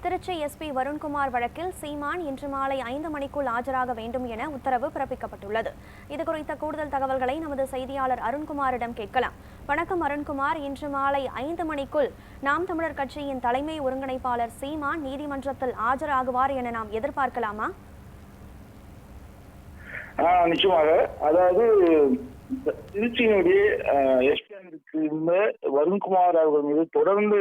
Trichy SP Varun Kumar வழக்கில் சீமான் இன்று மாலை 5 மணிக்குள் ஆஜராக வேண்டும் என உத்தரவு பிறப்பிக்கப்பட்டுள்ளது. இதுகுறித்த கூடுதல் தகவல்களை நமது செய்தியாளர் அருண்குமாரிடம் கேட்கலாம். வணக்கம் அருண்குமார், இன்று மாலை 5 மணிக்குள் நாம் தமிழர் கட்சியின் தலைமை ஒருங்கிணைப்பாளர் சீமான் நீதிமன்றத்தில் ஆஜராகுவார் என நாம் எதிர்பார்க்கலாமா? நிச்சயமாக. அதாவது திருச்சியினுடைய எஸ்பியாக வருண்குமார் அவர்கள் மீது தொடர்ந்து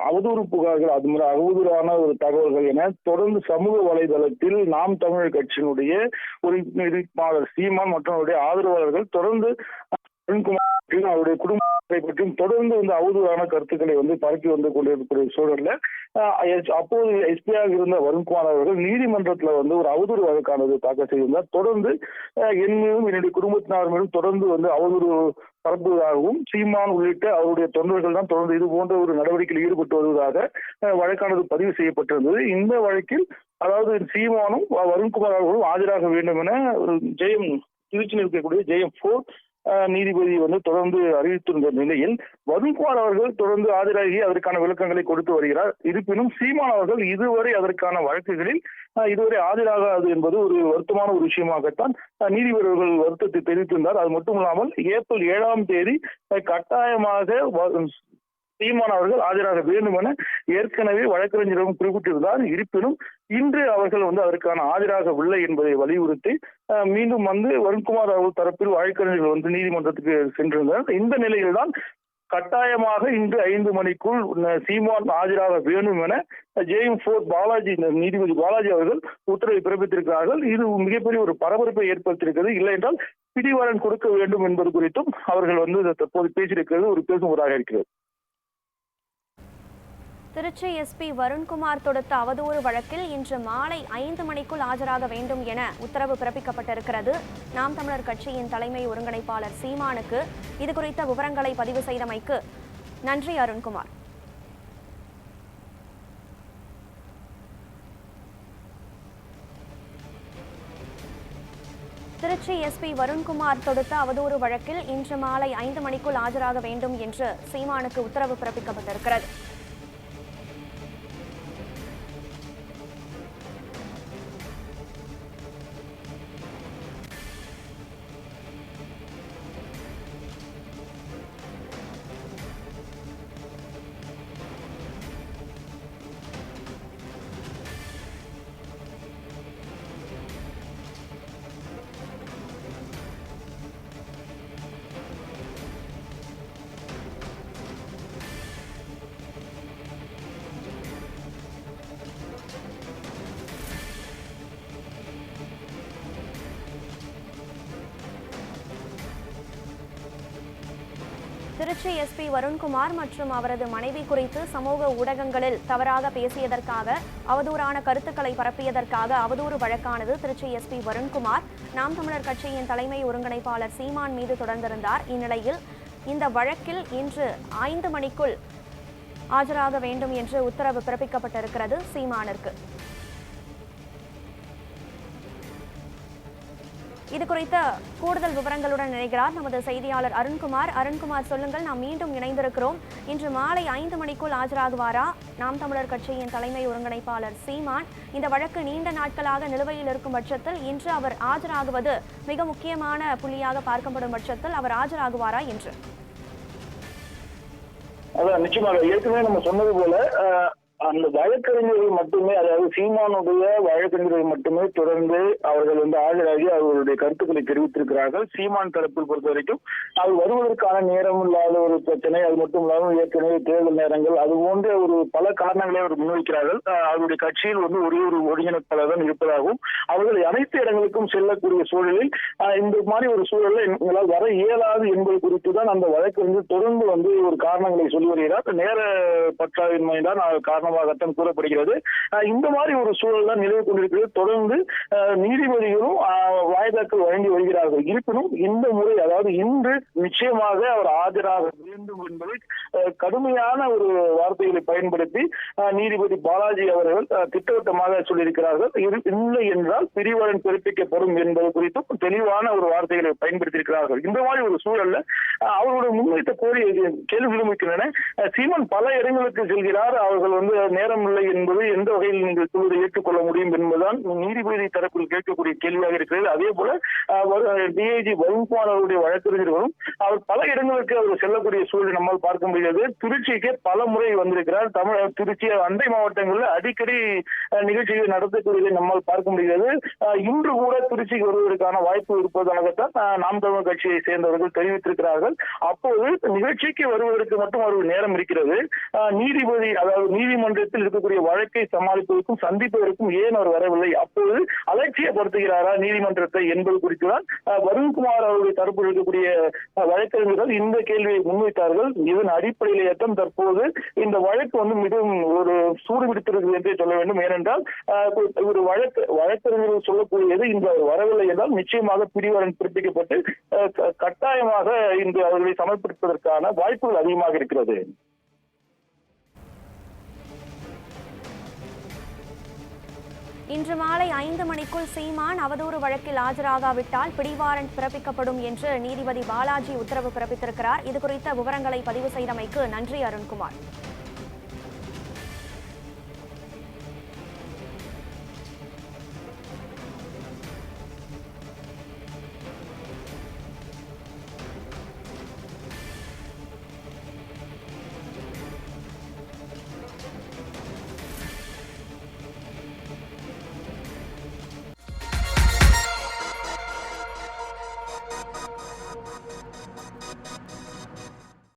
அவதூறு புகார்கள், அது மாதிரி அவதூறான ஒரு தகவல்கள் என தொடர்ந்து சமூக வலைதளத்தில் நாம் தமிழர் கட்சியினுடைய ஒருங்கிணைப்பாளர் சீமான் மற்றும் அவருடைய ஆதரவாளர்கள் தொடர்ந்து வருண்குமார் அவருடைய குடும்பத்தை பற்றியும் தொடர்ந்து அவதூறான கருத்துக்களை பரப்பி வந்து கொண்டிருக்கக்கூடிய சூழல்ல அப்போது எஸ்பியாக இருந்த வருண்குமார் அவர்கள் நீதிமன்றத்துல ஒரு அவதூறு வழக்கானது தாக்கல் செய்திருந்தார். தொடர்ந்து என் மீதும் என்னுடைய குடும்பத்தினர் மீதும் தொடர்ந்து அவதூறு பரப்புவதாகவும் சீமான் உள்ளிட்ட அவருடைய தொண்டர்கள் தான் தொடர்ந்து இது போன்ற ஒரு நடவடிக்கையில் ஈடுபட்டு வருவதாக வழக்கானது பதிவு செய்யப்பட்டிருந்தது. இந்த வழக்கில் சீமானும் வருண்குமார் அவர்களும் ஆஜராக வேண்டும் என திருச்சியில் இருக்கக்கூடிய JM4 நீதிபதி தொடர்ந்து அறிவித்திருந்த நிலையில் வருண்குமார் அவர்கள் தொடர்ந்து ஆஜராகி அதற்கான விளக்கங்களை கொடுத்து வருகிறார். இருப்பினும் சீமான் அவர்கள் இதுவரை அதற்கான வழக்குகளில் இதுவரை ஆஜராகாது என்பது ஒரு வருத்தமான ஒரு விஷயமாகத்தான் நீதிபதி அவர்கள் வருத்தத்தை தெரிவித்திருந்தார். அது மட்டும் இல்லாமல் ஏப்ரல் 7ஆம் தேதி கட்டாயமாக சீமான் அவர்கள் ஆஜராக வேண்டும் என ஏற்கனவே வழக்கறிஞரும் குறிப்பிட்டிருந்தார். இருப்பினும் இன்று அவர்கள் அதற்கான ஆஜராகவில்லை என்பதை வலியுறுத்தி மீண்டும் வருண்குமார் அவர்கள் தரப்பில் வழக்கறிஞர்கள் நீதிமன்றத்துக்கு சென்றிருந்தார். இந்த நிலையில்தான் கட்டாயமாக இன்று 5 மணிக்குள் சீமான் ஆஜராக வேண்டும் என JM4 பாலாஜி நீதிபதி பாலாஜி அவர்கள் உத்தரவை பிறப்பித்திருக்கிறார்கள். இது மிகப்பெரிய ஒரு பரபரப்பை ஏற்படுத்தியிருக்கிறது. இல்லை என்றால் பிடிவாரண்ட் கொடுக்க வேண்டும் என்பது குறித்தும் அவர்கள் தற்போது பேசியிருக்கிறது ஒரு பேசுவதாக இருக்கிறது. திருச்சி எஸ்பி வருண்குமார் தொடுத்த அவதூறு வழக்கில் இன்று மாலை 5 மணிக்குள் ஆஜராக வேண்டும் என உத்தரவு பிறப்பிக்கப்பட்டிருக்கிறது. நாம் தமிழர் கட்சியின் தலைமை ஒருங்கிணைப்பாளர் சீமானுக்கு இது குறித்த விவரங்களை பதிவு செய்தமைக்கு நன்றி அருண்குமார். திருச்சி எஸ்பி வருண்குமார் தொடுத்த அவதூறு வழக்கில் இன்று மாலை 5 மணிக்குள் ஆஜராக வேண்டும் என்று சீமானுக்கு உத்தரவு பிறப்பிக்கப்பட்டிருக்கிறது. திருச்சி எஸ்பி வருண்குமார் மற்றும் அவரது மனைவி குறித்து சமூக ஊடகங்களில் தவறாக பேசியதற்காக, அவதூறான கருத்துக்களை பரப்பியதற்காக அவதூறு வழக்கானது திருச்சி எஸ்பி வருண்குமார் நாம் தமிழர் கட்சியின் தலைமை ஒருங்கிணைப்பாளர் சீமான் மீது தொடர்ந்திருந்தார். இந்நிலையில் இந்த வழக்கில் இன்று 5 மணிக்குள் ஆஜராக வேண்டும் என்று உத்தரவு பிறப்பிக்கப்பட்டிருக்கிறது சீமானிற்கு. இது குறித்த கூடுதல் விவரங்களுடன் இணைகிறார் நமது செய்தியாளர் அருண்குமார். அருண்குமார், சொல்லுங்கள், நாம் மீண்டும் இணைந்திருக்கிறோம். இன்று மாலை 5 மணிக்குள் ஆஜராகுவாரா நாம் தமிழர் கட்சியின் தலைமை ஒருங்கிணைப்பாளர் சீமான்? இந்த வழக்கு நீண்ட நாட்களாக நிலுவையில் இருக்கும் பட்சத்தில் இன்று அவர் ஆஜராகுவது மிக முக்கியமான புள்ளியாக பார்க்கப்படும் பட்சத்தில் அவர் ஆஜராகுவாரா என்று? அதான் நிச்சயமாக ஏற்கனவே நம்ம சொன்னது போல அந்த வழக்கறிஞர்கள் மட்டுமே, அதாவது சீமானுடைய வழக்கறிஞர்கள் மட்டுமே தொடர்ந்து அவர்கள் ஆஜராகி அவர்களுடைய கருத்துக்களை தெரிவித்திருக்கிறார்கள். சீமான் தரப்பில் பொறுத்த வரைக்கும் அவர் வருவதற்கான நேரம் இல்லாத ஒரு பிரச்சனை, அது மட்டும் இல்லாமல் ஏற்கனவே தேர்தல் நேரங்கள், அது போன்ற ஒரு பல காரணங்களை அவர் முன்வைக்கிறார்கள். அவருடைய கட்சியில் ஒரே ஒரு ஒருங்கிணைப்பாளர் தான் இருப்பதாகவும் அவர்கள் அனைத்து இடங்களுக்கும் செல்லக்கூடிய சூழலில் இந்த மாதிரி ஒரு சூழலில் எங்களால் வர இயலாது என்பது குறித்து தான் அந்த வழக்கறிஞர் தொடர்ந்து ஒரு காரணங்களை சொல்லி வருகிறார். நேர பற்றாவின்மை தான் காரணம் கூறப்படுகிறது. இந்த மாதிரி ஒரு சூழல் தான் நிலவு கொண்டிருக்கிறது. தொடர்ந்து நீதிபதிகளும் வாய்தாக்கள் வழங்கி வருகிறார்கள். இருப்பினும் இந்த முறை, அதாவது இன்று நிச்சயமாக அவர் ஆஜராக வேண்டும் என்பதை கடுமையான ஒரு வார்த்தைகளை பயன்படுத்தி நீதிபதி பாலாஜி அவர்கள் திட்டவட்டமாக சொல்லியிருக்கிறார்கள். இல்லை என்றால் பிடிவாரண்ட் பிறப்பிக்கப்படும் என்பது குறித்தும் தெளிவான ஒரு வார்த்தைகளை பயன்படுத்தியிருக்கிறார்கள். இந்த மாதிரி ஒரு சூழல்ல அவர்களுடைய முன்வைத்த கோரிக்கை கேள்வி எழும்பிக்கின்றன. சீமான் பல இடங்களுக்கு செல்கிறார். அவர்கள் நேரம் இல்லை என்பது எந்த வகையில் நீங்கள் சொல்வதை ஏற்றுக்கொள்ள முடியும் என்பதுதான் நீதிபதி தரப்பில் கேட்கக்கூடிய கேள்வியாக இருக்கிறது. அதே போல டிஐஜி வருண்குமார் அவருடைய வழக்கறிஞர்களும் அவர் பல இடங்களுக்கு அவர் செல்லக்கூடிய சூழலை நம்மால் பார்க்க முடியாது. திருச்சிக்கு பல முறை வந்திருக்கிறார். திருச்சி அண்டை மாவட்டங்களில் அடிக்கடி நிகழ்ச்சிகளை நடத்தக்கூடியதை நம்மால் பார்க்க முடிகிறது. இன்று கூட திருச்சிக்கு வருவதற்கான வாய்ப்பு இருப்பதாகத்தான் நாம் தமிழர் கட்சியை சேர்ந்தவர்கள் தெரிவித்திருக்கிறார்கள். அப்போது நிகழ்ச்சிக்கு வருவதற்கு மட்டும் ஒரு நேரம் இருக்கிறது. நீதிபதி அதாவது நீதிமன்றத்தில் இருக்கக்கூடிய வழக்கை சமாளிப்பதற்கும் சந்திப்பதற்கும் ஏன் அவர் வரவில்லை, அப்போது அலட்சியப்படுத்துகிறாரா நீதிமன்றத்தை என்பது குறித்துதான் வருண்குமார் அவருடைய தரப்பில் இருக்கக்கூடிய வழக்கறிஞர்கள் இந்த கேள்வியை முன்வைத்தார்கள். இதன் அடிப்படையிலேயே தற்போது இந்த வழக்கு மிகவும் ஒரு சூடு பிடித்திருக்கிறது என்றே சொல்ல வேண்டும். ஏனென்றால் ஒரு வழக்கறிஞர்கள் சொல்லக்கூடியது இன்று அவர் வரவில்லை என்றால் நிச்சயமாக பிடிவாரண்ட் பிறப்பிக்கப்பட்டு கட்டாயமாக இன்று அவர்களை சமர்ப்பிப்பதற்கான வாய்ப்புகள் அதிகமாக இருக்கிறது. இன்று மாலை 5 மணிக்குள் சீமான் அவதூறு வழக்கில் ஆஜராகாவிட்டால் பிடிவாரண்ட் பிறப்பிக்கப்படும் என்று நீதிபதி பாலாஜி உத்தரவு பிறப்பித்திருக்கிறார். இது குறித்த விவரங்களை பதிவு செய்தமைக்கு நன்றி அருண்குமார்.